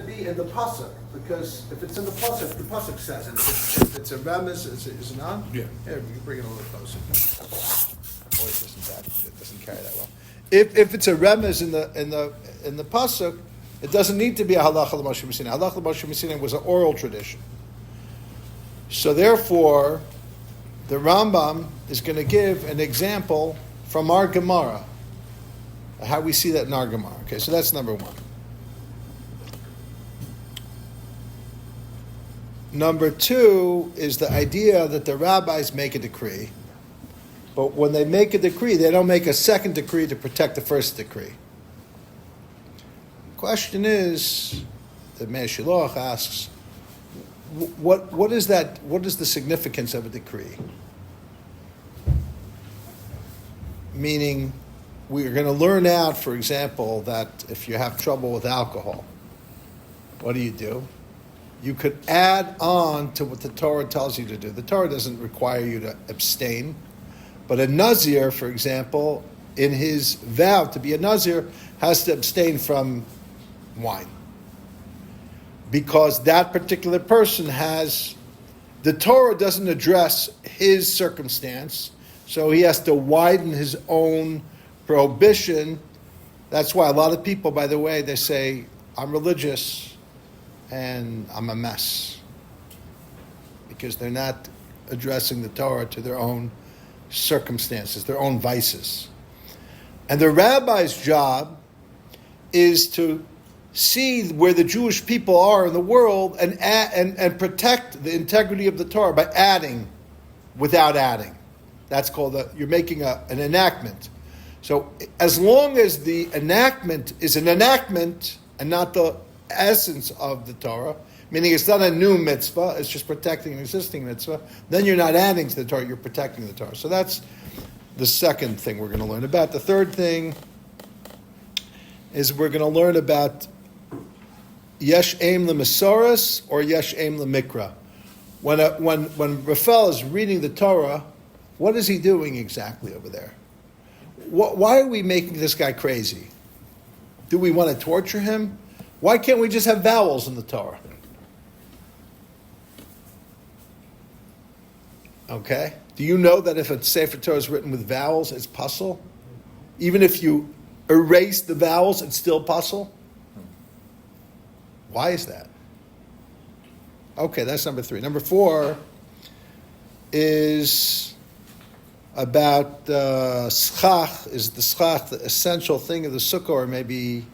Be in the pasuk, because if it's in the pasuk says it. If it's a remes, is it on? Yeah. Here, you bring it a little closer. Voice it doesn't carry that well. If it's a remes in the pasuk, it doesn't need to be a halacha l'Moshe Messina. Halacha l'Moshe Messina was an oral tradition. So therefore, the Rambam is going to give an example from our Gemara, how we see that in our Gemara. Okay, so that's number one. Number two is the idea that the rabbis make a decree, but when they make a decree, they don't make a second decree to protect the first decree. Question is, the Meir Shiloach asks, what is that? What is the significance of a decree? Meaning, we are going to learn out, for example, that if you have trouble with alcohol, what do? You could add on to what the Torah tells you to do. The Torah doesn't require you to abstain, but a Nazir, for example, in his vow to be a Nazir, has to abstain from wine. Because that particular person the Torah doesn't address his circumstance, so he has to widen his own prohibition. That's why a lot of people, by the way, they say, I'm religious, and I'm a mess, because they're not addressing the Torah to their own circumstances, their own vices. And the rabbi's job is to see where the Jewish people are in the world and protect the integrity of the Torah by adding without adding. That's called you're making an enactment. So as long as the enactment is an enactment and not the essence of the Torah, meaning it's not a new mitzvah, it's just protecting an existing mitzvah, then you're not adding to the Torah, you're protecting the Torah. So that's the second thing we're going to learn about. The third thing is we're going to learn about Yesh Am l'Mesoros or Yesh Am l'Mikra. When Raphael is reading the Torah, what is he doing exactly over there? Why are we making this guy crazy? Do we want to torture him? Why can't we just have vowels in the Torah? Okay? Do you know that if a Sefer Torah is written with vowels, it's puzzle? Even if you erase the vowels, it's still puzzle? Why is that? Okay, that's number three. Number four is about Schach. Is the Schach the essential thing of the Sukkah, or maybe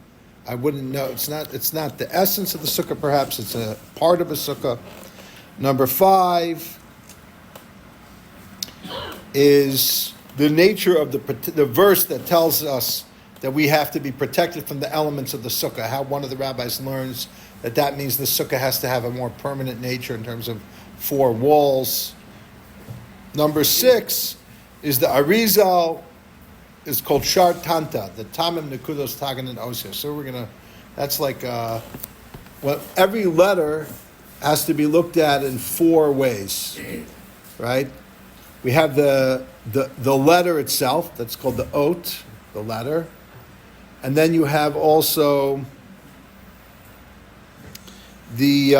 I wouldn't know. It's not the essence of the Sukkah, perhaps. It's a part of a Sukkah. Number five is the nature of the verse that tells us that we have to be protected from the elements of the Sukkah. How one of the rabbis learns that means the Sukkah has to have a more permanent nature in terms of four walls. Number six is the Arizal. Is called Shar Tanta, the Tamim Nekudos Tagan and Osir. So that's like, every letter has to be looked at in four ways, right? We have the letter itself, that's called the ot, the letter. And then you have also the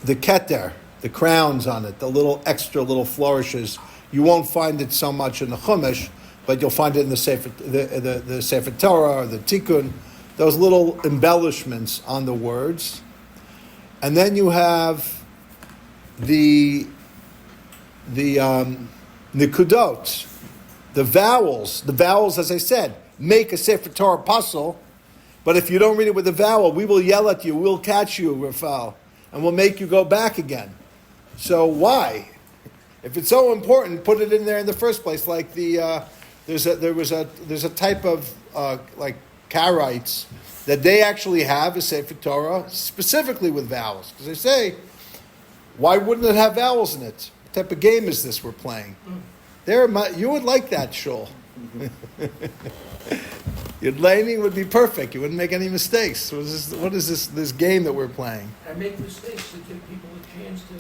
keter, the crowns on it, the little extra little flourishes. You won't find it so much in the Chumash, but you'll find it in the Sefer Torah or the Tikkun, those little embellishments on the words. And then you have the Nikudot, the vowels. The vowels, as I said, make a Sefer Torah puzzle, but if you don't read it with the vowel, we will yell at you, we'll catch you, Raphael, and we'll make you go back again. So why? If it's so important, put it in there in the first place. Like there's a type of like Karaites that they actually have a Sefer Torah specifically with vowels, because they say, why wouldn't it have vowels in it? What type of game is this we're playing? You would like that, Shul. Your laning would be perfect. You wouldn't make any mistakes. What is this game that we're playing? I make mistakes to give people a chance to.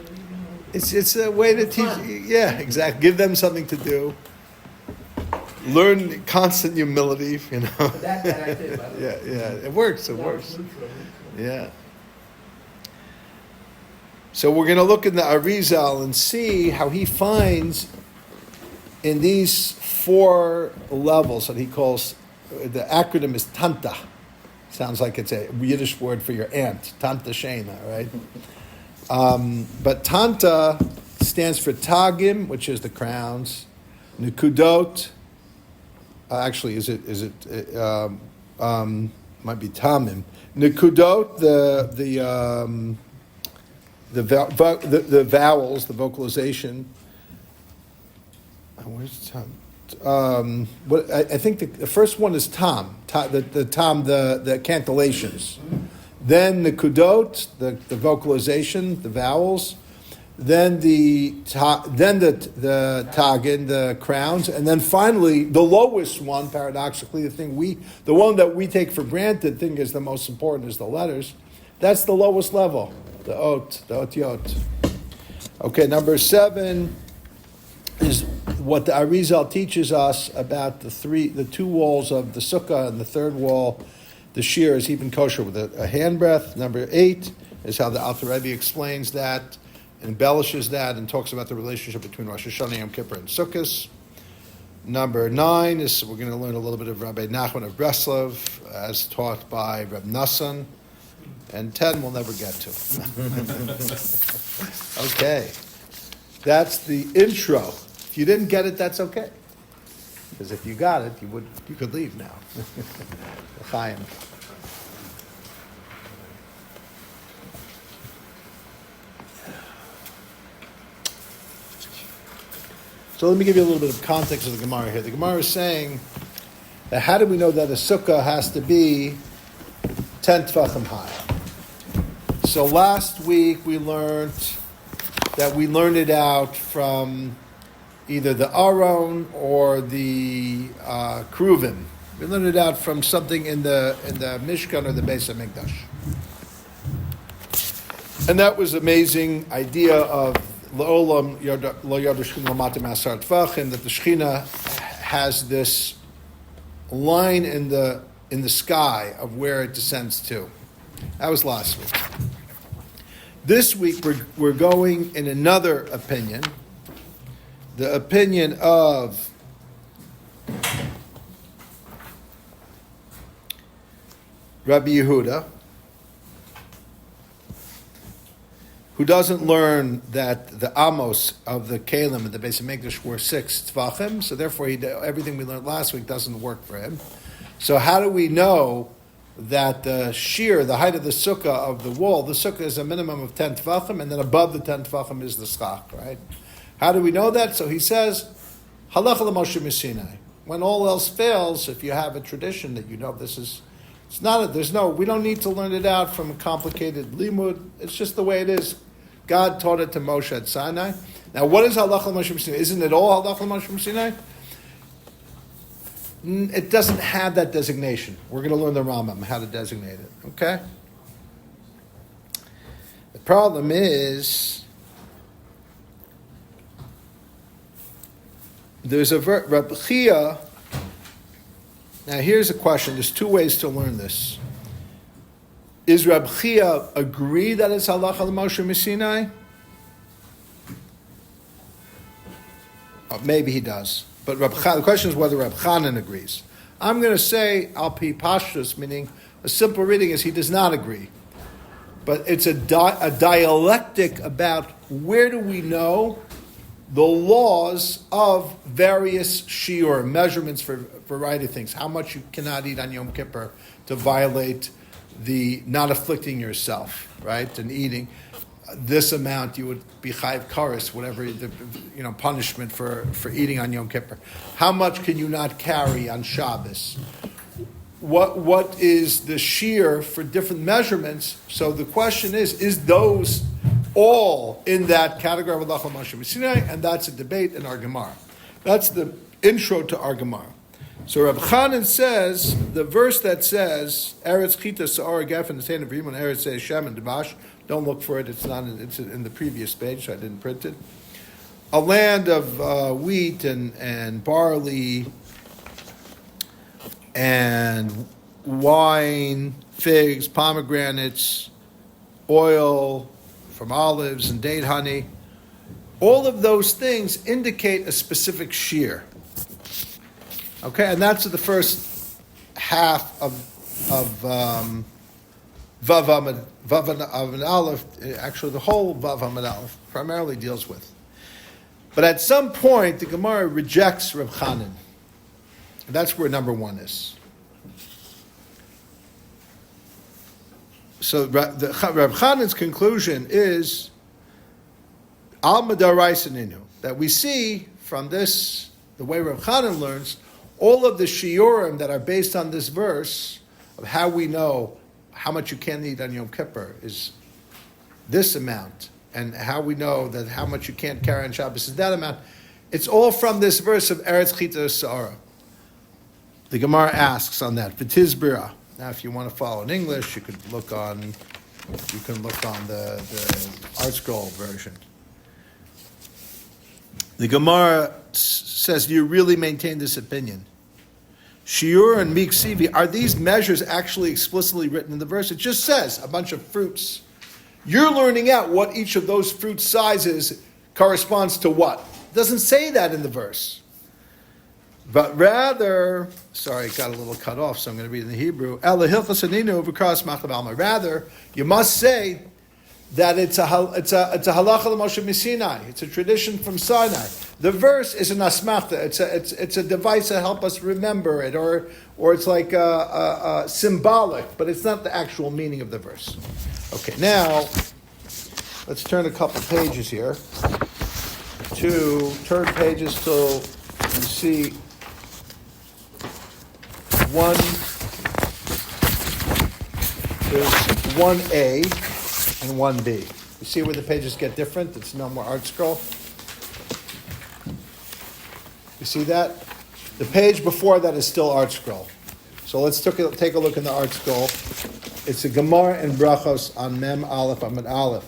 It's a way to teach. Yeah, exactly. Give them something to do. Learn constant humility, you know. That I did, by the way. Yeah, it works, That was neutral. Yeah. So we're going to look in the Arizal and see how he finds in these 4 levels that he calls, the acronym is Tanta. Sounds like it's a Yiddish word for your aunt, Tanta Shena, right? But Tanta stands for Tagim, which is the crowns, Nikudot. Actually, might be Tamim. Nikudot, the vowels, the vocalization. Where's Tam? I think the first one is Tam. The cantillations. Then the Kudot, the vocalization, the vowels. Then the Tagin, the crowns, and then finally the lowest one. Paradoxically, the one that we take for granted, think is the most important, is the letters. That's the lowest level, the Otiot. Okay, number 7 is what the Arizal teaches us about the 2 walls of the Sukkah, and the third wall, the shear, is even kosher with a handbreadth. Number 8 is how the Alter Rebbe explains that, embellishes that, and talks about the relationship between Rosh Hashanah, Yom Kippur, and Sukkot. Number 9 is, we're going to learn a little bit of Rabbi Nachman of Breslov, as taught by Reb Nosson. And 10 we'll never get to. Okay. That's the intro. If you didn't get it, that's okay. Because if you got it, you could leave now. Chaim. So let me give you a little bit of context of the Gemara here. The Gemara is saying that how do we know that a sukkah has to be 10 tefachim high? So last week we learned it out from either the Aron or the Kruvim. We learned it out from something in the Mishkan or the Beis HaMikdash. And that was amazing idea of L'olam lo yard Shechina l'mata ma'asar tefachim, that the Shechina has this line in the sky of where it descends to. That was last week. This week we're going in another opinion, the opinion of Rabbi Yehuda, who doesn't learn that the amos of the kalim and the Beis HaMikdash were 6 tefachim, so therefore everything we learned last week doesn't work for him. So how do we know that the shear, the height of the sukkah of the wall, the sukkah is a minimum of 10 tefachim, and then above the 10 tefachim is the schach, right? How do we know that? So he says, Halacha l'Moshe Sinai. When all else fails, if you have a tradition that you know this is, we don't need to learn it out from a complicated limud. It's just the way it is. God taught it to Moshe at Sinai. Now, what is Halacha l'Moshe Sinai? Isn't it all Halacha l'Moshe Sinai? It doesn't have that designation. We're going to learn the Rambam how to designate it. Okay. The problem is there's a Reb Chia. Now, here's a question. There's 2 ways to learn this. Is Reb Chia agree that it's Halacha l'Moshe Sinai? Maybe he does. But the question is whether Reb Chanan agrees. I'm going to say Al Pi Pashtus, meaning a simple reading is he does not agree. But it's a dialectic about where do we know the laws of various shiur, measurements for a variety of things. How much you cannot eat on Yom Kippur to violate the not afflicting yourself, right, and eating. This amount you would be chayiv kares, whatever the punishment for eating on Yom Kippur. How much can you not carry on Shabbos? What is the shear for different measurements? So the question is those all in that category of Halacha l'Moshe Sinai? And that's a debate in our Gemara. That's the intro to our Gemara. So Reb Chanan says, the verse that says, Eretz Chita Sa'ar Gefen Netain of Rimon Eretz Yesh Am and Devash, don't look for it, it's in the previous page, so I didn't print it. A land of wheat and barley and wine, figs, pomegranates, oil from olives and date honey. All of those things indicate a specific shear. Okay, and that's the first half of Vav Amid Aleph. Actually, the whole Vav Amid Aleph primarily deals with. But at some point, the Gemara rejects Reb Chanan. And that's where number one is. So Reb Chanan's conclusion is Al Madaraisa, that we see from this, the way Reb Chanan learns, all of the shiurim that are based on this verse of how we know how much you can eat on Yom Kippur is this amount, and how we know that how much you can't carry on Shabbos is that amount. It's all from this verse of Eretz Chita Sa'ara. The Gemara asks on that, V'tizbira. Now, if you want to follow in English, you can look on the Art Scroll version. The Gemara says, do you really maintain this opinion? Shiur and Miksivi, are these measures actually explicitly written in the verse? It just says a bunch of fruits. You're learning out what each of those fruit sizes corresponds to what. It doesn't say that in the verse. But rather, sorry, it got a little cut off, so I'm going to read it in the Hebrew. Rather, you must say that it's a halacha l'Moshe Sinai. It's a tradition from Sinai. The verse is an asmachta. It's a device to help us remember it, or it's like symbolic, but it's not the actual meaning of the verse. Okay, now let's turn a couple pages here. Turn pages till you see one. There's 1A and 1B. You see where the pages get different? It's no more Art Scroll. You see that? The page before that is still Art Scroll. So let's take a look in the Art Scroll. It's a Gemara and Brachos on Mem Aleph Amid Aleph.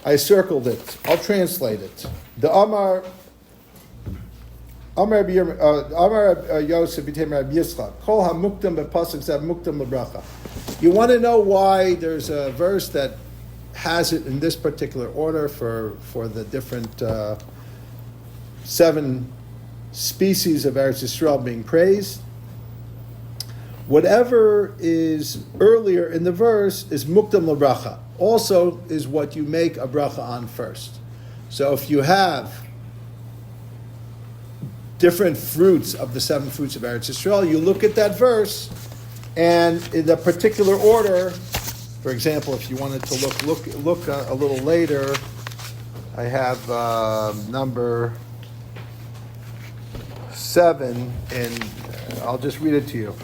I circled it. I'll translate it. The Amar Yosef became Rabbi Yitzchak. Kol ha-muktam b'pasuk zav muktam l'bracha. You want to know why there's a verse that has it in this particular order for the different 7 species of Eretz Yisrael being praised? Whatever is earlier in the verse is muktam l'bracha. Also is what you make a bracha on first. So if you have different fruits of the 7 fruits of Eretz Yisrael, you look at that verse, and in the particular order, for example, if you wanted to look a little later, I have number 7, and I'll just read it to you.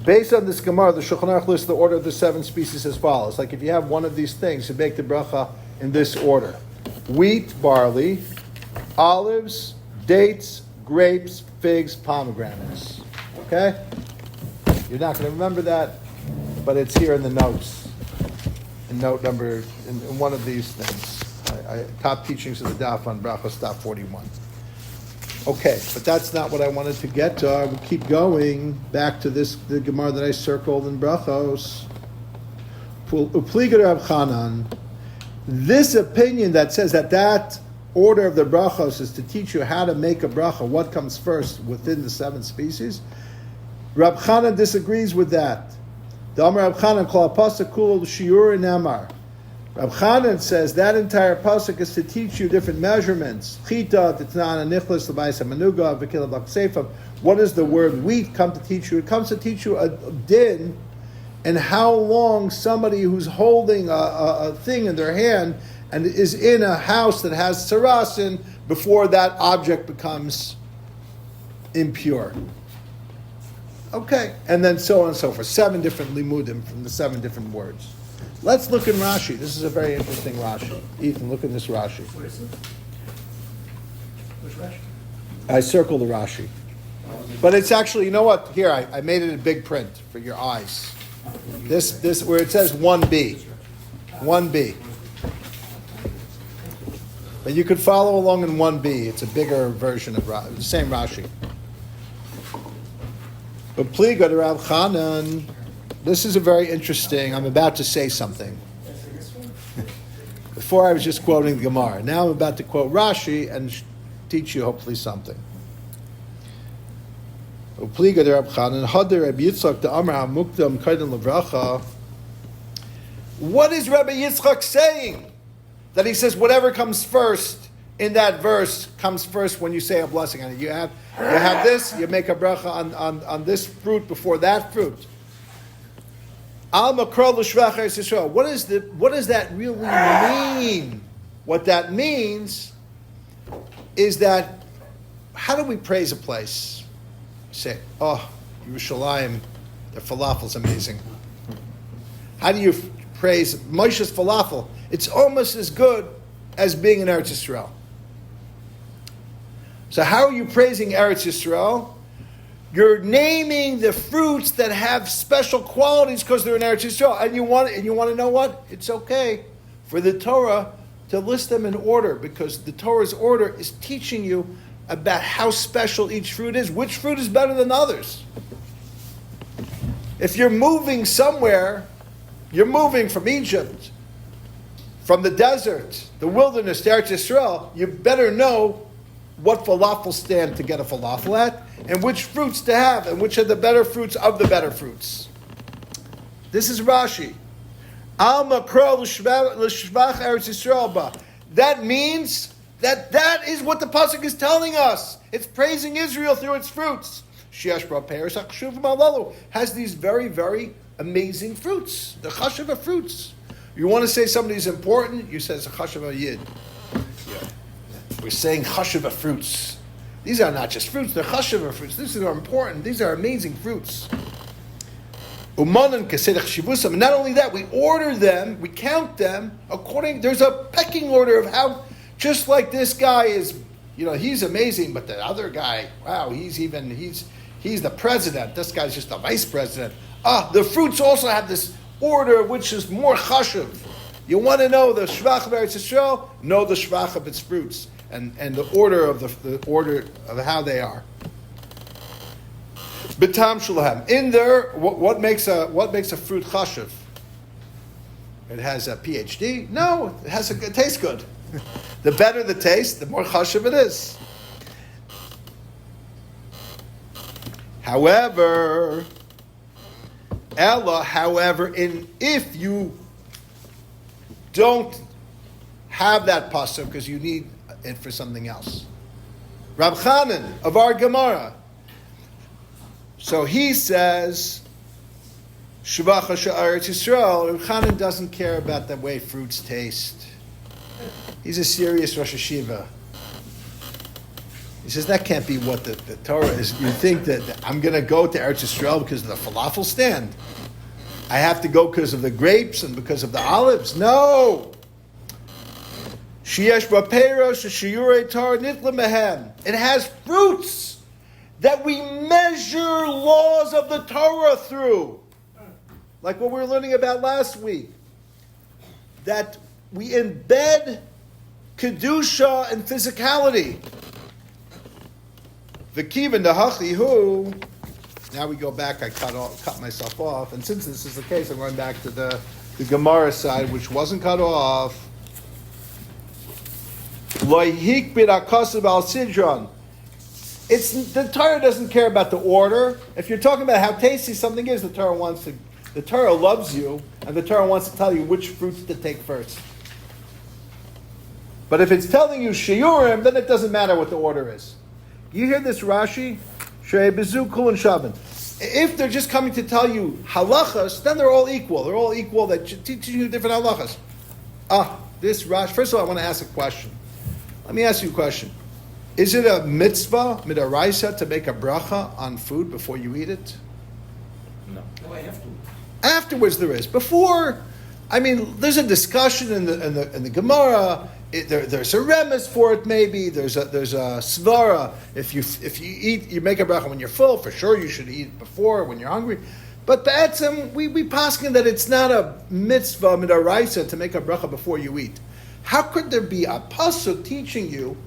Based on this Gemara, the Shulchan Aruch lists the order of the 7 species as follows. Like if you have one of these things, you make the bracha in this order: wheat, barley, olives, dates, grapes, figs, pomegranates. Okay? You're not going to remember that, but it's here in the notes. In note number, in one of these things. Top teachings of the Daf on Brachos, Daf 41. Okay, but that's not what I wanted to get to. I will keep going back to the Gemara that I circled in Brachos. Upliga Reb Chanan. This opinion that says that order of the brachos is to teach you how to make a bracha, what comes first within the 7 species. Reb Chanan disagrees with that. The Amar Reb Chanan kol pasuk kul shiur namar. Reb Chanan says that entire pasuk is to teach you different measurements. Chita, titnan, nichlas, l'bayis, manuga, v'kila, b'kseifa. What does the word wheat come to teach you? It comes to teach you a din and how long somebody who's holding a thing in their hand and is in a house that has sarasin before that object becomes impure. Okay, and then so on and so forth. 7 different limudim from the 7 different words. Let's look in Rashi. This is a very interesting Rashi. Ethan, look at this Rashi. What is it? Which Rashi? I circled the Rashi. But it's actually, you know what? Here, I made it in big print for your eyes. This where it says 1B. 1B. But you could follow along in 1B. It's a bigger version of the same Rashi. Upliga de Rav Chanan. This is a very interesting. I'm about to say something. Before I was just quoting the Gemara. Now I'm about to quote Rashi and teach you hopefully something. Upliga de Rav Chanan. Hader Rabbi Yitzchak de Amar Mukdam Kaidin Levracha. What is Rabbi Yitzchak saying? That he says whatever comes first in that verse comes first when you say a blessing on it. You have this, you make a bracha on this fruit before that fruit. Al Makro L'Shvach Eretz Yisrael. What does that really mean? What that means is that how do we praise a place? Say, oh, Yerushalayim, the falafel's amazing. How do you praise Moshe's falafel? It's almost as good as being in Eretz Yisrael. So how are you praising Eretz Yisrael? You're naming the fruits that have special qualities because they're in Eretz Yisrael. And you want to know what? It's okay for the Torah to list them in order because the Torah's order is teaching you about how special each fruit is. Which fruit is better than others? If you're moving somewhere, you're moving from Egypt, from the desert, the wilderness to Eretz Yisrael, you better know what falafel stand to get a falafel at, and which fruits to have, and which are the better fruits of the better fruits. This is Rashi. Al makro l'shvach Eretz Yisrael ba. That means that is what the pasuk is telling us. It's praising Israel through its fruits. Sheyesh ba peres hachshuvim alalu has these very, very amazing fruits. The chashuva fruits. You want to say somebody's important, you say it's a chashuva yid. We're saying chashuva fruits. These are not just fruits, they're chashuva fruits. These are important. These are amazing fruits. Umanan kesedach shivusam. And not only that, we order them, we count them according. There's a pecking order of how. Just like this guy is, he's amazing, but the other guy, wow, he's the president. This guy's just the vice president. The fruits also have this order which is more chashuv. You want to know the shvach of Eretz Yisrael? Know the shvach of its fruits and the order of the order of how they are. B'tam shulahem. In there, what makes a fruit chashuv? It has a PhD? No, it tastes good. The better the taste, the more chashuv it is. However, if you don't have that pasuk because you need it for something else. Rab Chanan of our Gemara. So he says, Shvacha Eretz Yisrael. Rab Chanan doesn't care about the way fruits taste. He's a serious Rosh Hashiva. He says that can't be what the Torah is. You think that I'm going to go to Eretz Yisrael because of the falafel stand? I have to go because of the grapes and because of the olives? No. It has fruits that we measure laws of the Torah through. Like what we were learning about last week. That we embed kedusha and physicality. The kivin the hachihu. Now we go back. I cut myself off, and since this is the case, I'm going back to the Gemara side, which wasn't cut off. It's the Torah doesn't care about the order. If you're talking about how tasty something is, the Torah loves you, and the Torah wants to tell you which fruits to take first. But if it's telling you shiurim, then it doesn't matter what the order is. You hear this Rashi? If they're just coming to tell you halachas, then they're all equal. They're all equal. They're teaching you different halachas. This Rashi. First of all, I want to ask a question. Let me ask you a question. Is it a mitzvah, midaraisa, to make a bracha on food before you eat it? No, I have to. Afterwards there is. Before, there's a discussion in the Gemara. There's a remes for it. Maybe there's a svara. If you eat, you make a bracha when you're full. For sure, you should eat before when you're hungry. But ba'atzim, we paskin that it's not a mitzvah midaraisa to make a bracha before you eat. How could there be a pasuk teaching you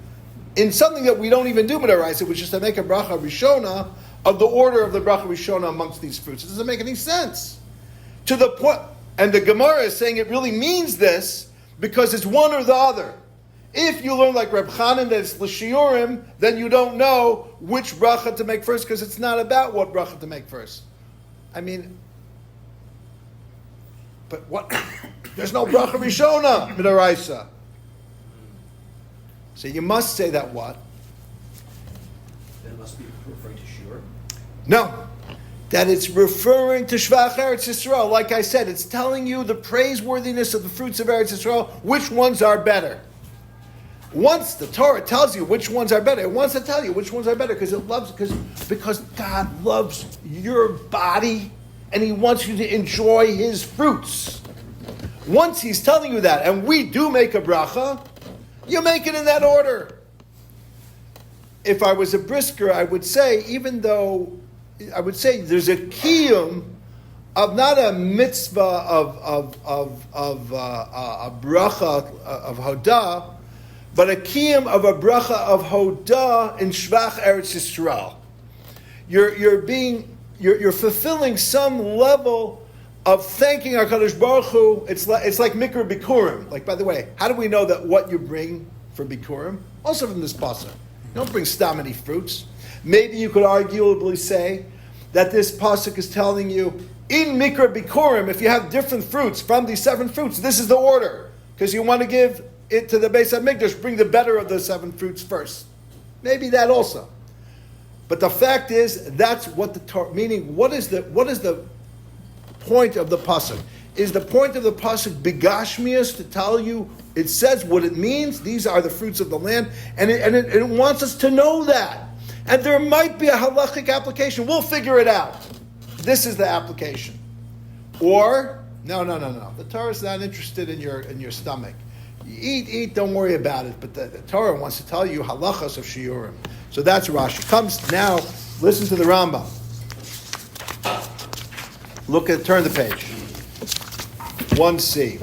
in something that we don't even do midaraisa, which is to make a bracha rishona of the order of the bracha rishona amongst these fruits. It doesn't make any sense. To the point, and the Gemara is saying it really means this because it's one or the other. If you learn like Reb Chanan that it's l'shiurim, then you don't know which bracha to make first because it's not about what bracha to make first. I mean, but what? There's no bracha rishona midaraisa. So you must say that what? Then it must be referring to shiur. No, that it's referring to Shvach Eretz Yisrael. Like I said, it's telling you the praiseworthiness of the fruits of Eretz Yisrael, which ones are better. Once the Torah tells you which ones are better, it wants to tell you which ones are better because God loves your body and He wants you to enjoy His fruits. Once He's telling you that, and we do make a bracha, you make it in that order. If I was a brisker, I would say, there's a kiyum of not a mitzvah of a bracha of hodah, but a kiyum of a bracha of hodah in Shvach Eretz Yisrael. You're fulfilling some level of thanking HaKadosh Baruch Hu. It's like Mikra Bikurim. Like, by the way, how do we know that what you bring for Bikurim? Also from this pasuk. You don't bring stamany fruits. Maybe you could arguably say that this pasuk is telling you, in Mikra Bikurim, if you have different fruits from these 7 fruits, this is the order. Because you want to give it to the Beis HaMikdash, bring the better of the 7 fruits first. Maybe that also. But the fact is, that's what the Torah, meaning, what is the point of the pasuk? Is the point of the pasuk bigashmius to tell you, it says what it means, these are the fruits of the land, and it wants us to know that. And there might be a halachic application. We'll figure it out. This is the application. Or, no. The Torah is not interested in your stomach. You eat, don't worry about it. But the Torah wants to tell you halachas of shiurim. So that's Rashi. Comes now, listen to the Rambam. Turn the page. 1c.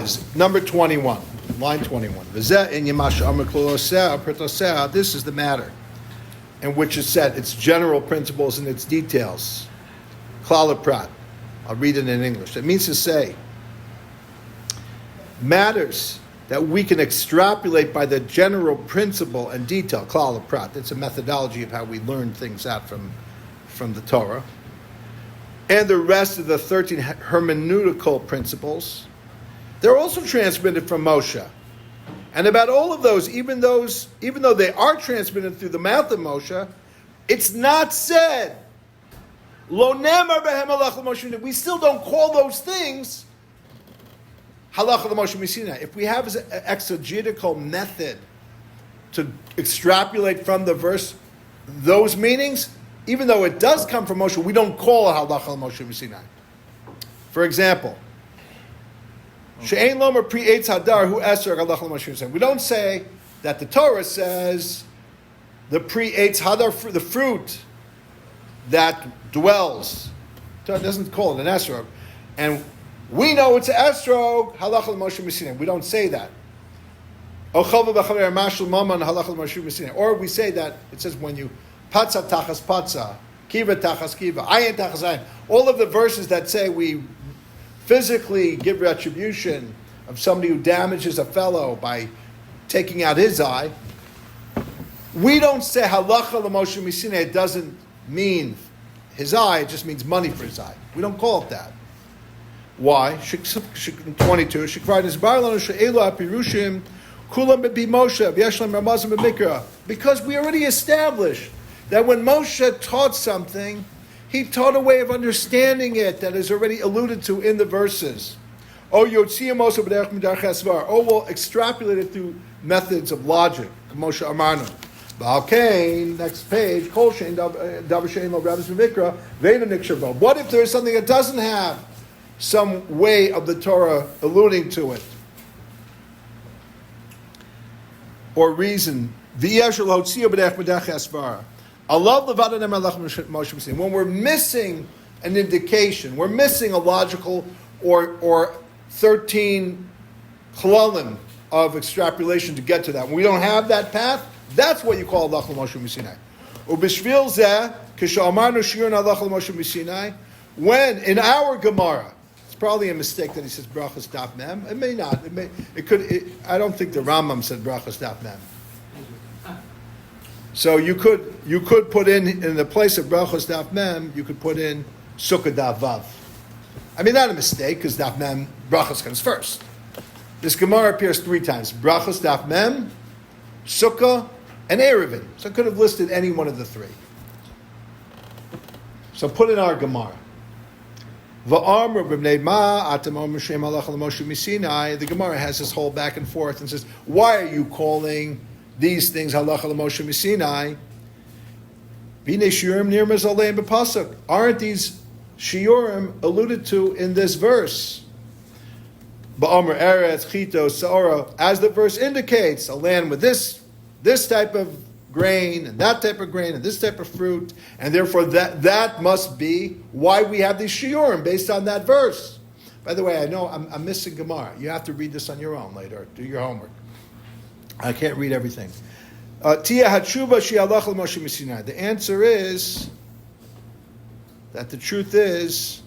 Is number 21, line 21. This is the matter in which is said its general principles and its details. Klal Prat. I'll read it in English. It means to say matters that we can extrapolate by the general principle and detail. Klal Prat. It's a methodology of how we learn things out from the Torah. And the rest of the 13 hermeneutical principles, they're also transmitted from Moshe. And about all of those, even though they are transmitted through the mouth of Moshe, it's not said. Lo nemar behem halacha l'Moshe. We still don't call those things halacha l'Moshe Sinai. If we have an exegetical method to extrapolate from the verse those meanings, even though it does come from Moshe, we don't call it halacha l'Moshe Sinai. For example, She'ein lomer pri eitz hadar hu eser halacha l'Moshe Sinai. We don't say that the Torah says the pri eitz hadar, the fruit that dwells. Torah doesn't call it an esrog, and we know it's an esrog halacha l'Moshe Sinai. We don't say that. Or we say that it says when you patza tachas patza, kiva tachas kiva, ayin tachas ayin. All of the verses that say we physically give retribution of somebody who damages a fellow by taking out his eye, we don't say halacha l'Moshe Sinai. It doesn't mean his eye, it just means money for his eye. We don't call it that. Why? 22. Because we already established that when Moshe taught something, he taught a way of understanding it that is already alluded to in the verses. Or we'll extrapolate it through methods of logic. Moshe Amarnu. Next page. What if there is something that doesn't have some way of the Torah alluding to it? Or reason. When we're missing an indication, we're missing a logical or 13 klalim of extrapolation to get to that. When we don't have that path, that's what you call Halacha L'Moshe Misinai. Ubishvil zeh, kishamarnu shiur Halacha L'Moshe Misinai, when in our Gemara, it's probably a mistake that he says Brachas Daf Mem. It may not. I don't think the Rambam said Brachas Daf Mem. So you could put in the place of Brachas Daf Mem, you could put in Sukkah Daf Vav. I mean, not a mistake, because Daf Mem, Brachas comes first. This Gemara appears 3 times. Brachas Daf Mem, Sukkah, and Erevin. So I could have listed any one of the 3. So put in our Gemara. The Gemara has this whole back and forth and says, why are you calling these things Halacha L'Moshe Misinai? Aren't these shiurim alluded to in this verse? As the verse indicates, a land with this type of grain, and that type of grain, and this type of fruit, and therefore that must be why we have these shiurim based on that verse. By the way, I know I'm missing Gemara. You have to read this on your own later. Do your homework. I can't read everything. The answer is that the truth is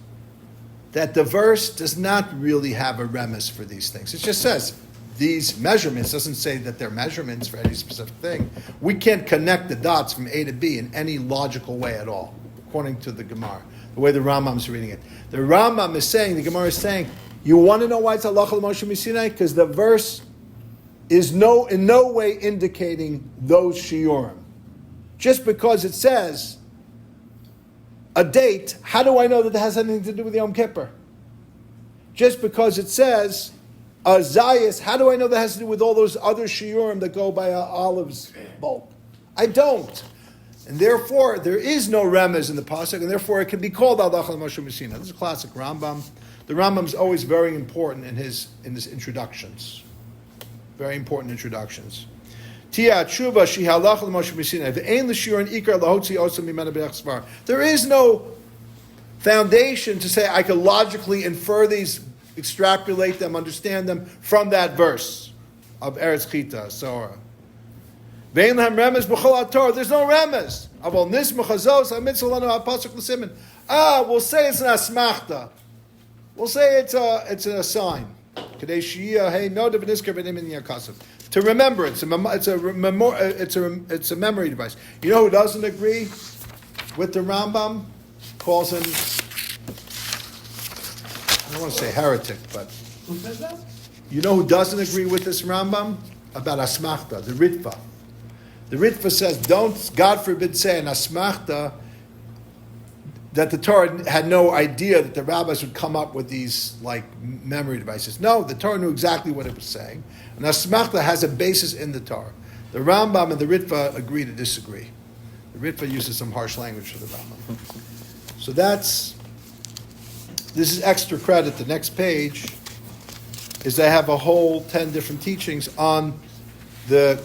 that the verse does not really have a remes for these things. It just says these measurements. Doesn't say that they're measurements for any specific thing. We can't connect the dots from A to B in any logical way at all, according to the Gemara, the way the Rambam's reading it. The Rambam is saying, the Gemara is saying, you want to know why it's Halacha L'Moshe Misinai? Because the verse is in no way indicating those shiurim. Just because it says a date, how do I know that it has anything to do with Yom Kippur? Just because it says a zayis, how do I know that has to do with all those other shiurim that go by olive's bulk? I don't. And therefore, there is no remez in the pasuk, and therefore it can be called Halacha L'Moshe Misinai. This is a classic Rambam. The Rambam is always very important in his introductions. Very important introductions. There is no foundation to say I can logically infer these, extrapolate them, understand them from that verse of Eretz Chita, Sorah. There's no remez. We'll say it's an asmachta. We'll say it's a sign. To remember, it's a memory device. You know who doesn't agree with the Rambam? Calls him, I don't want to say heretic, but Who says that? you know who doesn't agree with this Rambam? About asmachta, the Ritva. The Ritva says, don't, God forbid, say an asmachta that the Torah had no idea that the rabbis would come up with these like memory devices. No, the Torah knew exactly what it was saying. And asmachta has a basis in the Torah. The Rambam and the Ritva agree to disagree. The Ritva uses some harsh language for the Rambam. So this is extra credit. The next page is they have a whole 10 different teachings on the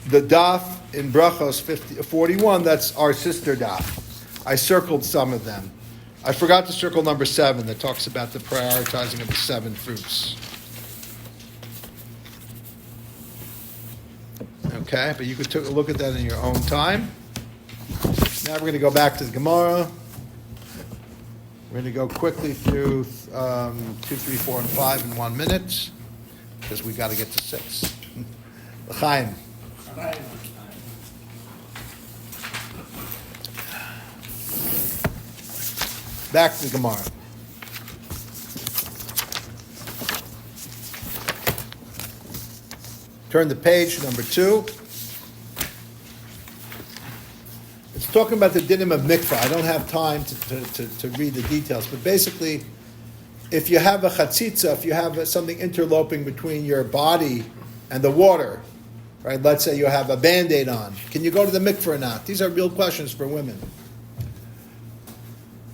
daf in Brachos 41. That's our sister daf. I circled some of them. I forgot to circle number 7 that talks about the prioritizing of the 7 fruits. Okay, but you could take a look at that in your own time. Now we're going to go back to the Gemara. We're going to go quickly through 2, 3, 4, and 5 in 1 minute because we got to get to 6. L'chaim. Back to the Gemara. Turn the page, number 2. It's talking about the dinim of mikvah. I don't have time to read the details, but basically, if you have a chatzitza, if you have something interloping between your body and the water, right? Let's say you have a Band-Aid on. Can you go to the mikvah or not? These are real questions for women.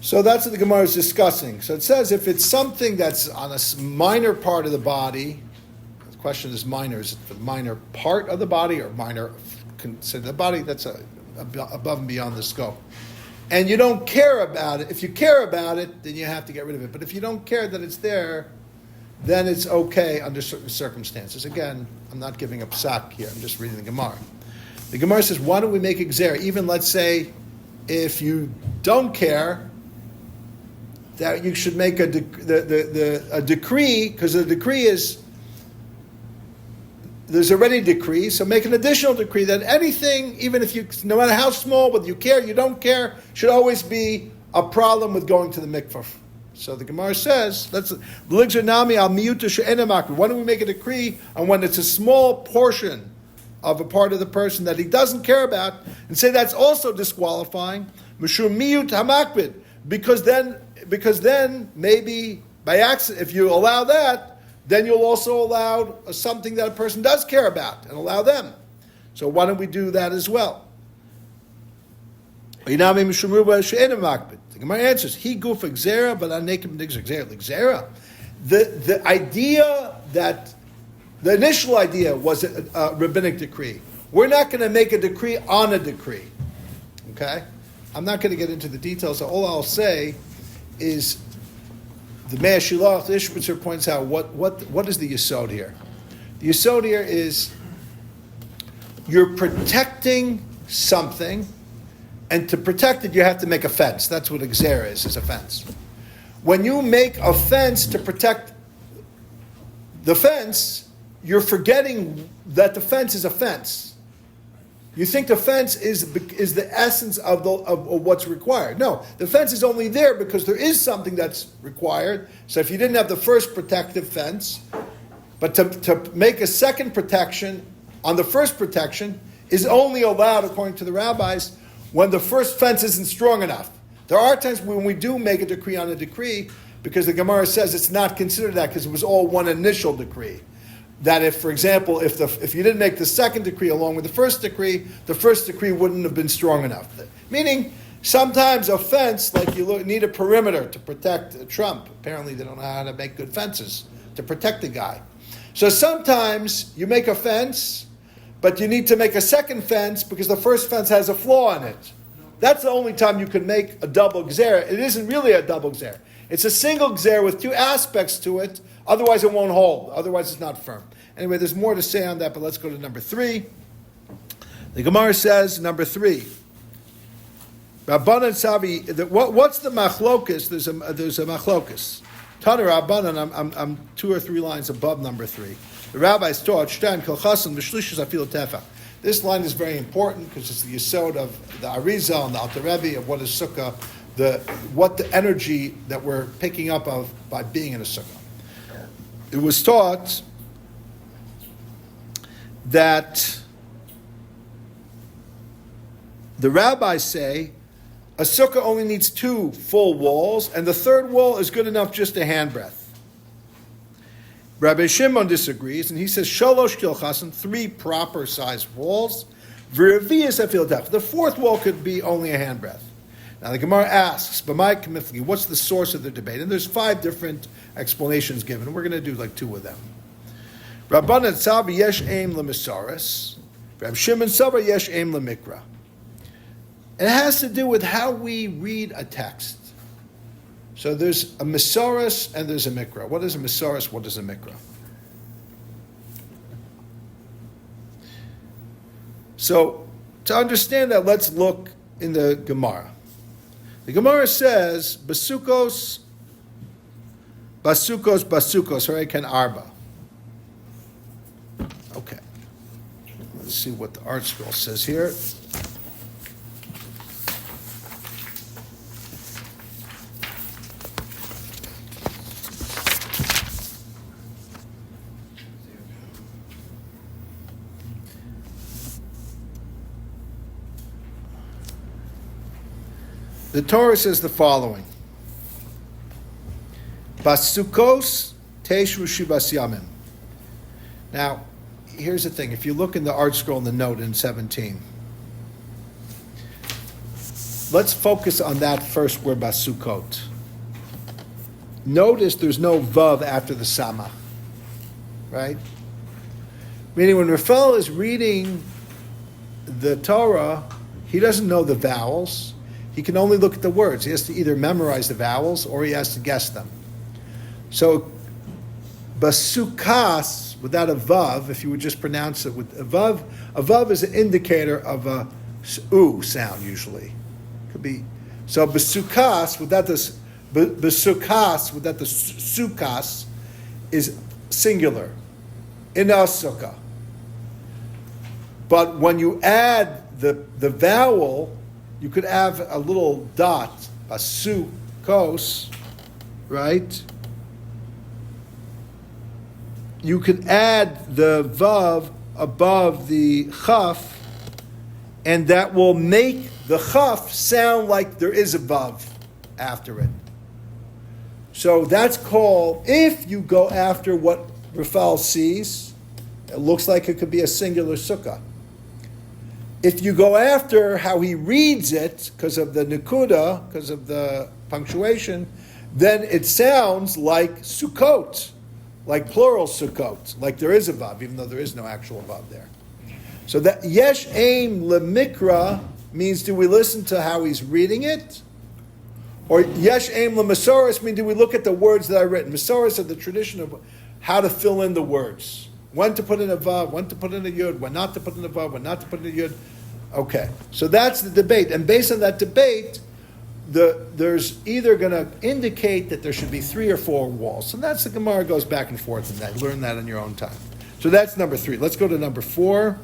So that's what the Gemara is discussing. So it says if it's something that's on a minor part of the body, the question is minor. Is it for the minor part of the body or minor, consider the body that's above and beyond the scope? And you don't care about it. If you care about it, then you have to get rid of it. But if you don't care that it's there, then it's okay under certain circumstances. Again, I'm not giving a psak here. I'm just reading the Gemara. The Gemara says, why don't we make a gzera? Even, let's say, if you don't care, that you should make a decree, because the decree is, there's already a decree, so make an additional decree that anything, even if you, no matter how small, whether you care, you don't care, should always be a problem with going to the mikvah. So the Gemara says, why don't we make a decree on when it's a small portion of a part of the person that he doesn't care about, and say that's also disqualifying, because then maybe by accident, if you allow that, then you'll also allow something that a person does care about and allow them. So why don't we do that as well? The Gemara answers, he goof gzera, but anekim gzera. The idea that, the initial idea was a rabbinic decree. We're not going to make a decree on a decree. Okay? I'm not going to get into the details. So all I'll say is, the Meir Shilach, the Ishbitzer points out, what is the yesod here? The yesod here is, you're protecting something, and to protect it, you have to make a fence. That's what a gzera is a fence. When you make a fence to protect the fence, you're forgetting that the fence is a fence. You think the fence is the essence of what's required. No, the fence is only there because there is something that's required. So if you didn't have the first protective fence, but to make a second protection on the first protection is only allowed, according to the rabbis, when the first fence isn't strong enough. There are times when we do make a decree on a decree, because the Gemara says it's not considered that because it was all one initial decree. That if, for example, if you didn't make the second decree along with the first decree wouldn't have been strong enough. Meaning, sometimes a fence, like you need a perimeter to protect a trump. Apparently they don't know how to make good fences to protect the guy. So sometimes you make a fence, but you need to make a second fence because the first fence has a flaw in it. That's the only time you can make a double gzera. It isn't really a double gzera. It's a single gzera with two aspects to it. Otherwise, it won't hold. Otherwise, it's not firm. Anyway, there's more to say on that, but let's go to number 3. The Gemara says, number 3, Rabbanan Savi. What's the machlokus? There's a machlokus. Tana Rabbanan. I'm 2 or 3 lines above number 3. The rabbis taught Shtan Kolchasan V'Shlishus Afil Tefach. This line is very important because it's the yesod of the Arizal and the Alter Rebbe of what is Sukkah, what the energy that we're picking up of by being in a Sukkah. It was taught that the rabbis say a sukkah only needs 2 full walls, and the third wall is good enough just a handbreadth. Rabbi Shimon disagrees, and he says shalosh kilchasan, 3 proper sized walls. V'reviyas afil tef. The 4th wall could be only a handbreadth. Now the Gemara asks, "B'may kamifli," what's the source of the debate? And there's 5 different explanations given. We're going to do like 2 of them. Rabbanan Savi Yesh Am Lemisaris. Rab Shimon Savar Yesh Am Lemikra. It has to do with how we read a text. So there's a Misaris and there's a Mikra. What is a Misaris? What is a Mikra? So to understand that, let's look in the Gemara. The Gemara says, Basukos, Hurricane Arba. Okay. Let's see what the art scroll says here. The Torah says the following: Basukos teishru shibas yamim. Now, here's the thing. If you look in the art scroll in the note in 17, let's focus on that first word, basukot. Notice there's no vav after the sama, right? Meaning when Raphael is reading the Torah, he doesn't know the vowels. He can only look at the words. He has to either memorize the vowels or he has to guess them. So, Basukas, without a vav, if you would just pronounce it with a vav is an indicator of a oo sound usually. Could be so basukas without this basukas without the sukas is singular in a sukkah. But when you add the vowel, you could have a little dot, basukos, right? You could add the vav above the chaf, and that will make the chaf sound like there is a vav after it. So that's called, if you go after what Rafal sees, it looks like it could be a singular sukkah. If you go after how he reads it, because of the nikuda, because of the punctuation, then it sounds like Sukkot, like plural Sukkot, like there is a vav, even though there is no actual vav there. So that Yesh Am lemikra means, do we listen to how he's reading it? Or Yesh Am lemasoros means, do we look at the words that are written? Masoros are the tradition of how to fill in the words. When to put in a vav, when to put in a yud, when not to put in a vav, when not to put in a yud. Okay, so that's the debate. And based on that debate, there's either going to indicate that there should be 3 or 4 walls. So that's the Gemara goes back and forth in that. Learn that on your own time. So that's number 3. Let's go to number 4.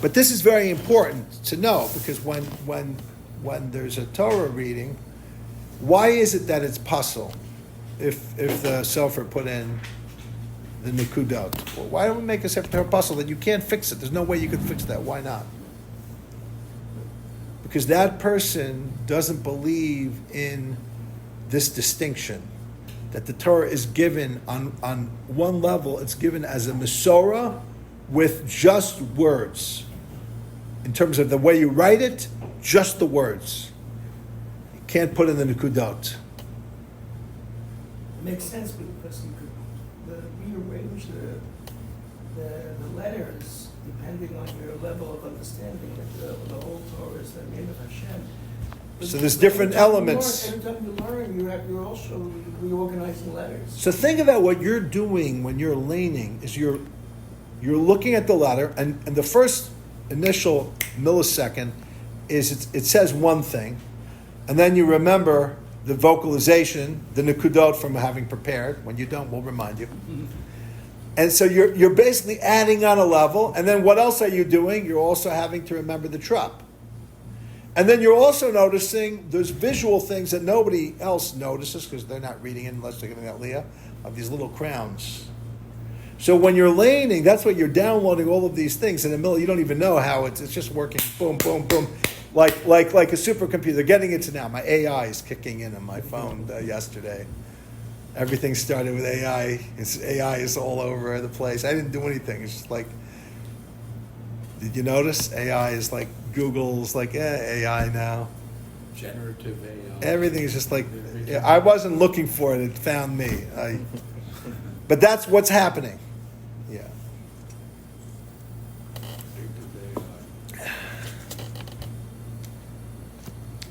But this is very important to know, because when there's a Torah reading, why is it that it's puzzle if the Sofer put in the Nikudot? Well, why don't we make a separate puzzle that you can't fix it? There's no way you can fix that. Why not? Because that person doesn't believe in this distinction, that the Torah is given on one level, it's given as a Masorah with just words. In terms of the way you write it, just the words. You can't put in the Nikudot. It makes sense because you could rearrange the letters depending on your level of understanding that the whole Torah is the name of Hashem. But So there's different elements. Every time you learn, you're also reorganizing letters. So think about what you're doing when you're laning, is you're looking at the letter, and the first initial millisecond is it says one thing, and then you remember the vocalization, the nikudot from having prepared. When you don't, we'll remind you. And so you're basically adding on a level, and then what else are you doing? You're also having to remember the trop. And then you're also noticing there's visual things that nobody else notices, because they're not reading it unless they're giving that Leah, of these little crowns. So when you're laning, that's what you're downloading all of these things. In the middle, you don't even know how it's just working, boom, boom, boom, like a supercomputer. They're getting into now. My AI is kicking in on my phone yesterday. Everything started with AI. AI is all over the place. I didn't do anything. It's just like, did you notice? AI is like Google's like AI now. Generative AI. Everything is just like, I wasn't looking for it. It found me. But that's what's happening. Yeah.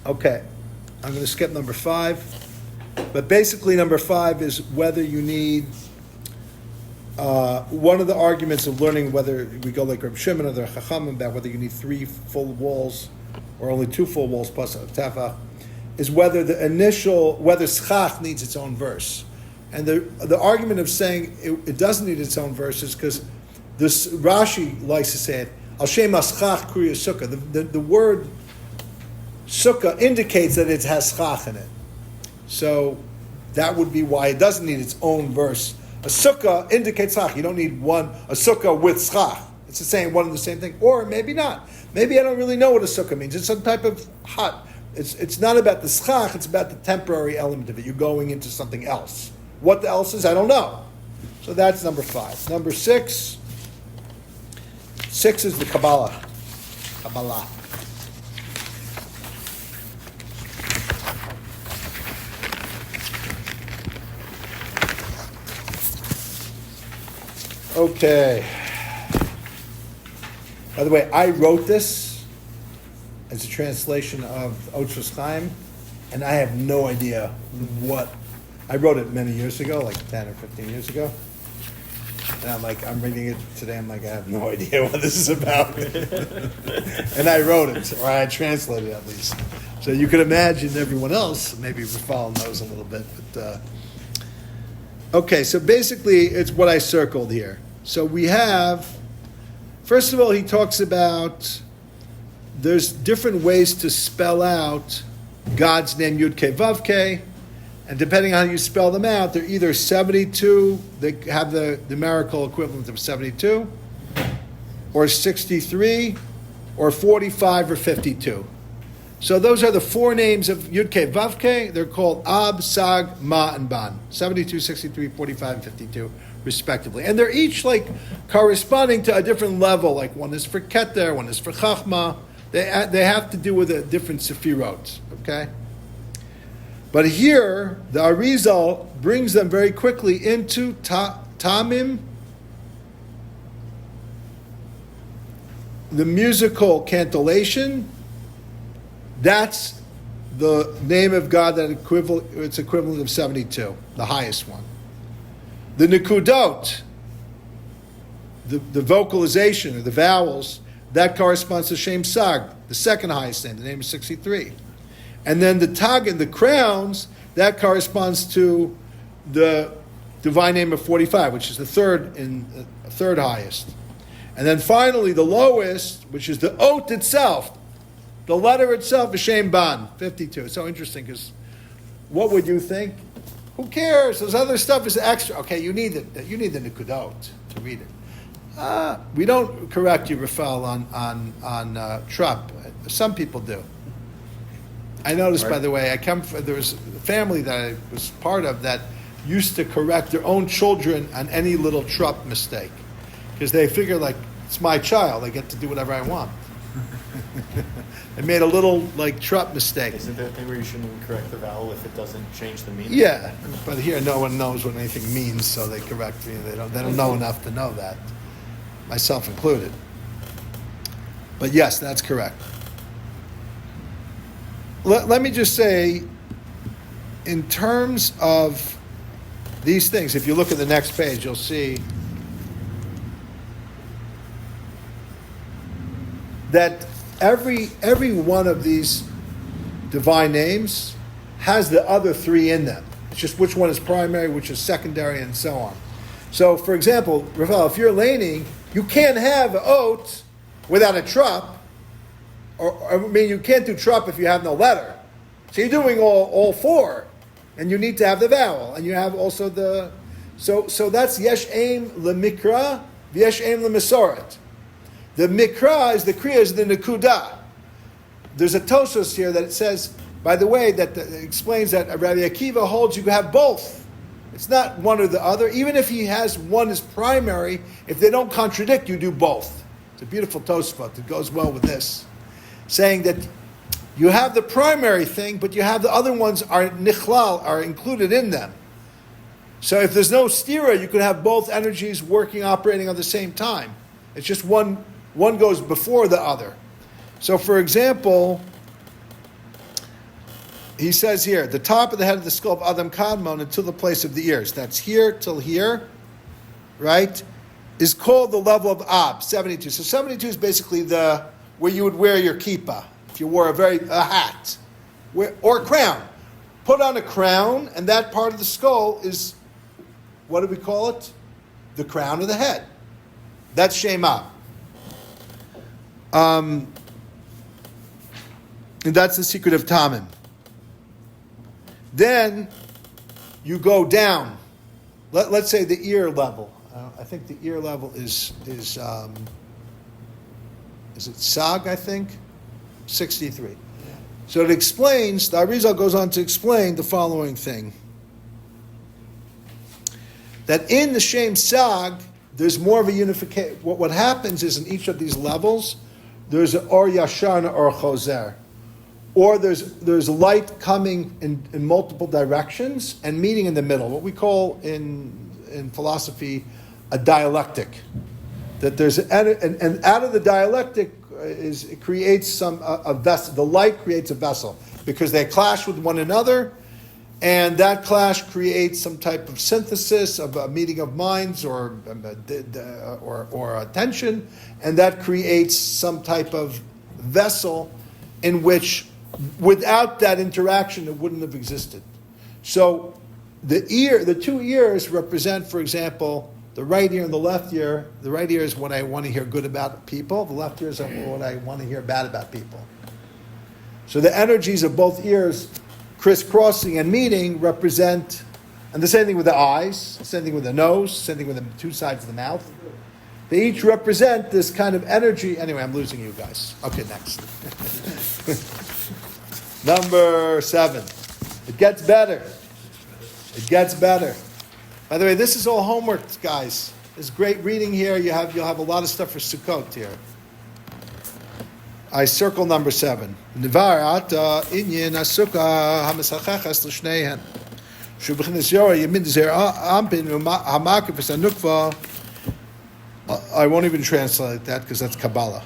Okay. I'm going to skip number 5. But basically number 5 is whether you need, one of the arguments of learning whether we go like Reb Shimon or the Chachamim about whether you need 3 full walls or only 2 full walls plus a tefach, is whether whether Schach needs its own verse. And the argument of saying it doesn't need its own verse is because this Rashi likes to say it, Al Shem Schach Kriya Sukkah. The word Sukkah indicates that it has Schach in it. So that would be why it doesn't need its own verse. A Sukkah indicates Schach. You don't need a Sukkah with Schach. It's the same one and the same thing. Or maybe not. Maybe I don't really know what a Sukkah means. It's some type of hut. It's not about the Schach, it's about the temporary element of it. You're going into something else. What the else is, I don't know. So that's number 5. Number 6. 6 is the Kabbalah. Kabbalah. Okay. By the way, I wrote this as a translation of Otzros Chaim, and I have no idea what I wrote it many years ago, like 10 or 15 years ago. And I'm reading it today, I'm like, I have no idea what this is about. And I wrote it, or I translated it at least. So you could imagine everyone else maybe following those a little bit. But okay, so basically it's what I circled here. So we have, first of all, he talks about there's different ways to spell out God's name, Yud Ke Vav Ke, and depending on how you spell them out, they're either 72, they have the numerical equivalent of 72, or 63, or 45, or 52. So those are the four names of Yud Ke Vav Ke. They're called Ab, Sag, Ma, and Ban. 72, 63, 45, and 52, respectively. And they're each like corresponding to a different level. Like one is for Keter, one is for Chachma. They have to do with a different Sefirot, okay? But here, the Arizal brings them very quickly into Tamim, the musical cantillation. That's the name of God that it's equivalent of 72, the highest one. The Nikudot, the vocalization or the vowels, that corresponds to Shem Sag, the second highest name, the name is 63. And then the Tag and the crowns, that corresponds to the divine name of 45, which is the third highest. And then finally the lowest, which is the Ot itself, the letter itself is Shem Ban, 52. It's so interesting because what would you think? Who cares? This other stuff is extra. Okay, you need it. You need the Nikudot to read it. We don't correct you, Rafael, on Trupp. Some people do. I noticed, by the way, there was a family that I was part of that used to correct their own children on any little Trupp mistake. Because they figure, like, it's my child. I get to do whatever I want. I made a little, like, Trupp mistake. Isn't there a thing where you shouldn't correct the vowel if it doesn't change the meaning? Yeah, but here no one knows what anything means, so they correct me. They don't know enough to know that. Myself included. But yes, that's correct. Let me just say, in terms of these things, if you look at the next page, you'll see that every one of these divine names has the other three in them. It's just which one is primary, which is secondary, and so on. So, for example, Rafael, if you're laning, you can't have an Ot without a Trupp. You can't do Trupp if you have no letter. So you're doing all four, and you need to have the vowel, and you have also the. So that's Yesh Am Lemikra, Yesh Am Lemisoret. The Mikra is the Kriya is the Nekuda. There's a Tosos here that it says, by the way, that explains that Rabbi Akiva holds you can have both. It's not one or the other. Even if he has one as primary, if they don't contradict, you do both. It's a beautiful Tosfot that goes well with this, saying that you have the primary thing, but you have the other ones are nichlal, are included in them. So if there's no stira, you could have both energies operating at the same time. It's just one goes before the other. So for example, he says here, the top of the head of the skull of Adam Kadmon until the place of the ears. That's here till here, right? Is called the level of Ab, 72. So 72 is basically where you would wear your kippah. If you wore a hat, or a crown. Put on a crown, and that part of the skull is, what do we call it? The crown of the head. That's Shem Ab. And that's the secret of Tamim. Then you go down. Let's say the ear level. I think the ear level is it Sag, I think? 63. Yeah. So it explains, the Arizal goes on to explain the following thing. That in the Shem Sag, there's more of a unification. What happens is in each of these levels, there's an Or Yashar and Or Choser. Or there's light coming in multiple directions and meeting in the middle. What we call in philosophy a dialectic. That there's and out of the dialectic it creates a vessel. The light creates a vessel because they clash with one another, And that clash creates some type of synthesis of a meeting of minds or a tension, and that creates some type of vessel in which, without that interaction, it wouldn't have existed. So the two ears represent, for example, the right ear and the left ear. The right ear is what I want to hear good about people. The left ear is what I want to hear bad about people. So the energies of both ears crisscrossing and meeting represent, and the same thing with the eyes, same thing with the nose, same thing with the two sides of the mouth. They each represent this kind of energy. Anyway, I'm losing you guys. Okay, next. Number 7. It gets better. It gets better. By the way, this is all homework, guys. There's great reading here. You'll have a lot of stuff for Sukkot here. I circle number 7. Nivarat inyan Sukkah hamisachachas l'shneihen. Shubchinas yora yamin zer ampin hamakif v'sanukva. I won't even translate that because that's Kabbalah.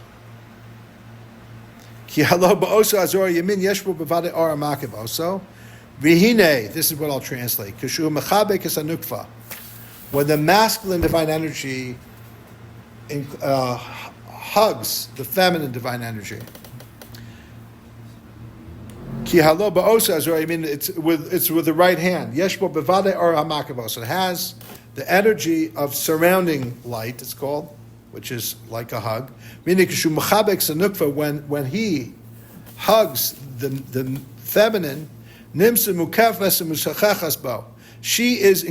Ki halo ba'oso azor yamin yeshbo b'vade or hamakif oso. Vihine, this is what I'll translate. Kishu mechabe kesanukva. When the masculine divine energy hugs the feminine divine energy. Ki halo ba'osa azor, I mean it's with the right hand. Yeshbo bevade or hamakavos. It has the energy of surrounding light. It's called, which is like a hug. Meaning kishu mechabek sanukva, when he hugs the feminine, nimsa mukafes musachachas bo. She is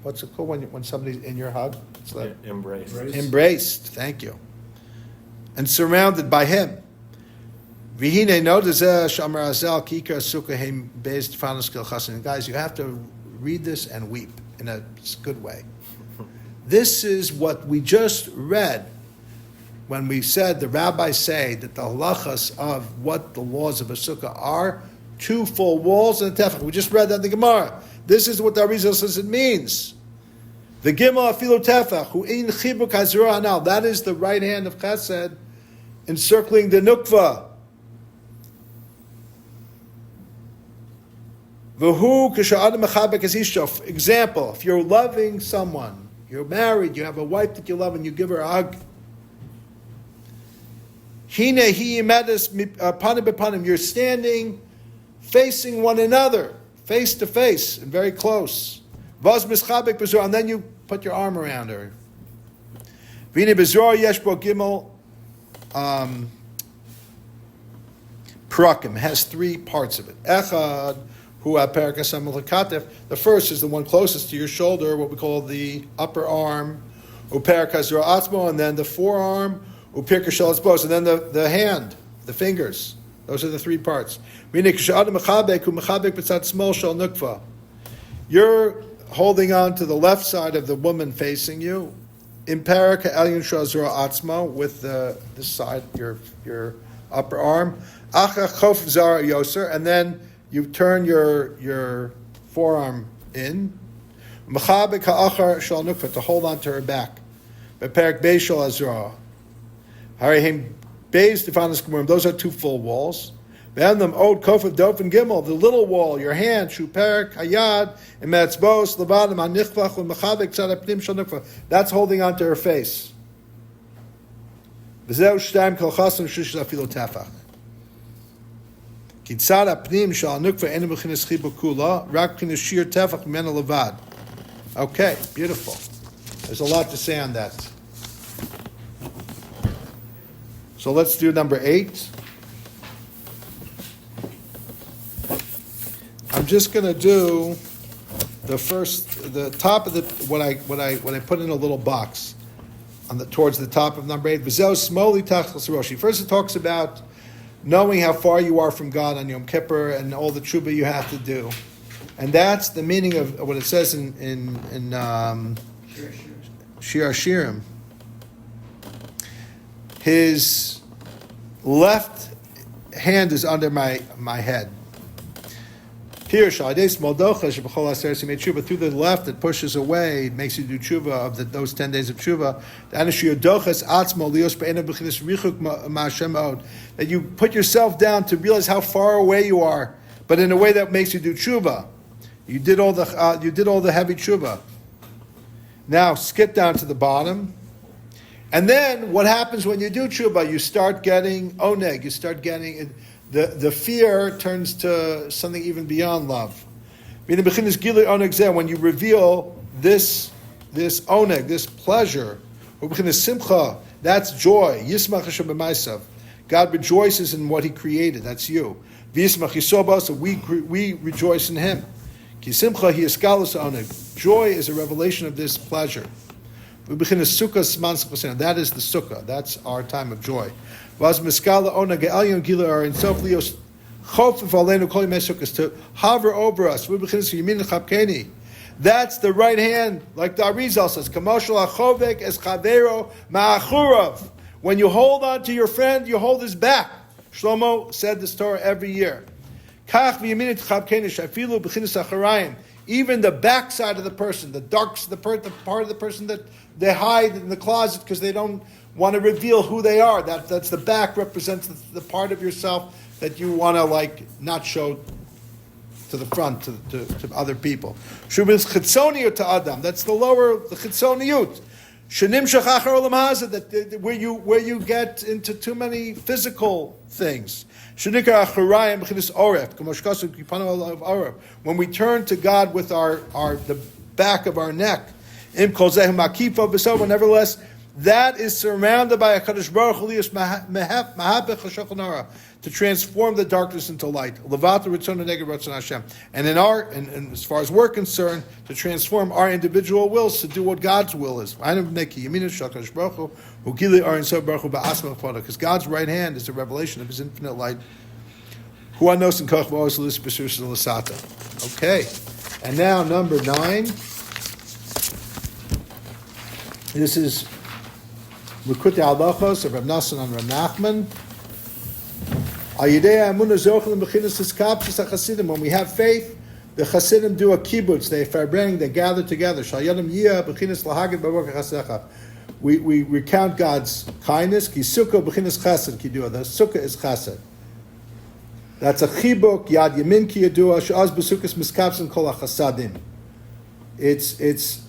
what's it called when somebody's in your hug? It's like Embraced. Embraced. Thank you. And surrounded by him. Vihine nodazeh shamar azel kikar sukkah heim beis tfanos kil chasin. Guys, you have to read this and weep in a good way. This is what we just read when we said, the rabbis say that the halachas of what the laws of a sukkah are, 2 full walls and a tefach. We just read that in the Gemara. This is what the Arizal says it means. The Gimel afilu tefach hu in chibuk hazura anal. That is the right hand of Chesed encircling the nukva. V'hu k'sha'adam mechabek es isho. Example: if you're loving someone, you're married, you have a wife that you love, and you give her a hug. Hine hi yimedes panim bepanim. You're standing facing one another, face to face, and very close. Vaz mischabek bezor, and then you put your arm around her. V'ine bezor yesh bo gimel prakim. Has 3 parts of it. Echad hu ha'perak hasamel hakatef. The first is the one closest to your shoulder, what we call the upper arm. Uperak hazor atzmo, and then the forearm. Upir kashal atzbos, and then the hand, the fingers. Those are the 3 parts. You're holding on to the left side of the woman facing you. In paraka elyon shazura atzma, with this side, your upper arm. Acha chof zara yoser, and then you turn your forearm in. Mechabek ha'achar shal nukva, to hold on to her back. Beperak beishal azra. Harihim beis defanas gemurim. Those are 2 full walls. Them old kof dof and gimel, the little wall, your hand, shuperik hayad, and metzbos levadim hanichvach u'mechavik tzad shal nukva. That's holding on to her face. V'zeu shtaim kol chasam shush afilu tefach. Kitzad apnim shal nukva enu b'chinas chibu kula, rak b'chinas shir tefach mena levad. Okay, beautiful. There's a lot to say on that. So let's do number 8. I'm just going to do the top of what I put in a little box towards the top of number 8. First, it talks about knowing how far you are from God on Yom Kippur and all the tshuva you have to do, and that's the meaning of what it says in Shir Shirim. His left hand is under my head. Here, Shalides Moldocha, Shebachol Aseres, he made tshuva through the left, it pushes away, it makes you do tshuva of those 10 days of tshuva. That you put yourself down to realize how far away you are, but in a way that makes you do tshuva. You did all the heavy tshuva. Now skip down to the bottom. And then what happens when you do tshuva? You start getting oneg, you start getting... The fear turns to something even beyond love. When you reveal this oneg, this pleasure, that's joy. God rejoices in what He created. That's you. We rejoice in Him. Joy is a revelation of this pleasure. That is the Sukkah. That's our time of joy. To hover over us. That's the right hand, like the Arizal says. When you hold on to your friend, you hold his back. Shlomo said this Torah every year. Even the backside of the person, the part of the person that they hide in the closet because they don't want to reveal who they are. That's the back, represents the part of yourself that you want to not show to the front, to other people. Shubis chitzoniyut to Adam. That's the lower, the chitzoniyut. Shenim shachach olam hazeh, that where you get into too many physical things. Shenikar acharayim b'chinas oref, k'moshkasu kipanu of oref. When we turn to God with the back of our neck, im kol zehu makifa b'sova. Nevertheless, that is surrounded by a Kadosh Baruch Hu to transform the darkness into light. And as far as we're concerned, to transform our individual wills to do what God's will is. Because God's right hand is a revelation of His infinite light. Okay, and now number 9. This is Likutei Halachos of Reb Nosson and Reb Nachman. When we have faith, the Chasidim do a kibbutz. They gather together. We recount God's kindness. The Sukkah is chesed. That's a chibuk. Yad yamin ki yadua. She'az b'sukkos miskapsim kol hachasadim. It's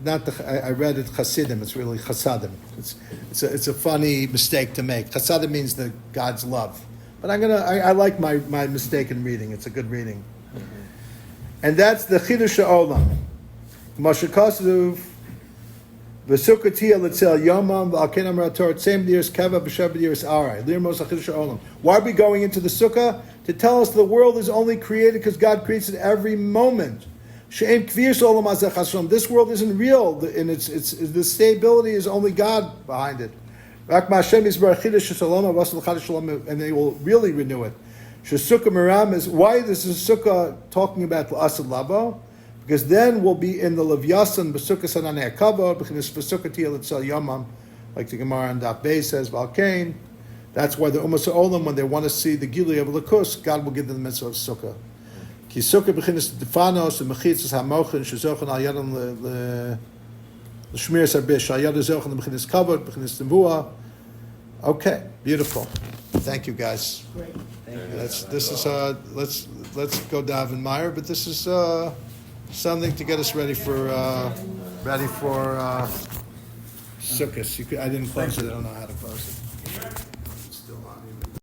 not I read it Chasidim. It's really Chasadim. It's a funny mistake to make. Chasadim means God's love, but I like my mistaken reading. It's a good reading, and that's the Chidush Olam. Moshe Kosuv v'Sukkoti Letzel Yomam v'Alken Amar Torah Tzem Diras Keva b'Shav Diras Arai Lirmos Chidush Olam. Why are we going into the Sukkah? To tell us the world is only created because God creates it every moment. This world isn't real, and it's the stability is only God behind it. And they will really renew it. Why is this Sukkah talking about L'asad Labo? Because then we'll be in the Levyasan b'Sukkah Sananei Hakavod b'Sukkah Tiyel Etzel Yomam, like the Gemara on Daf Beis says Valkain. That's why the Umas Olam, when they want to see the Gili of Lakus, God will give them the mitzvah of Sukkah. Ki Sukkah b'chinas Defanos and Mechitzas HaMochin Shezochan Al Yadam L'Shmir Sarbish Al Yadam Zochan b'chinas Kavod b'chinas Tembuah. Okay, beautiful. Thank you, guys. Great. Let's go Davin Meyer, but this is something to get us ready for Sukkot. I didn't close it. I don't know how to close it.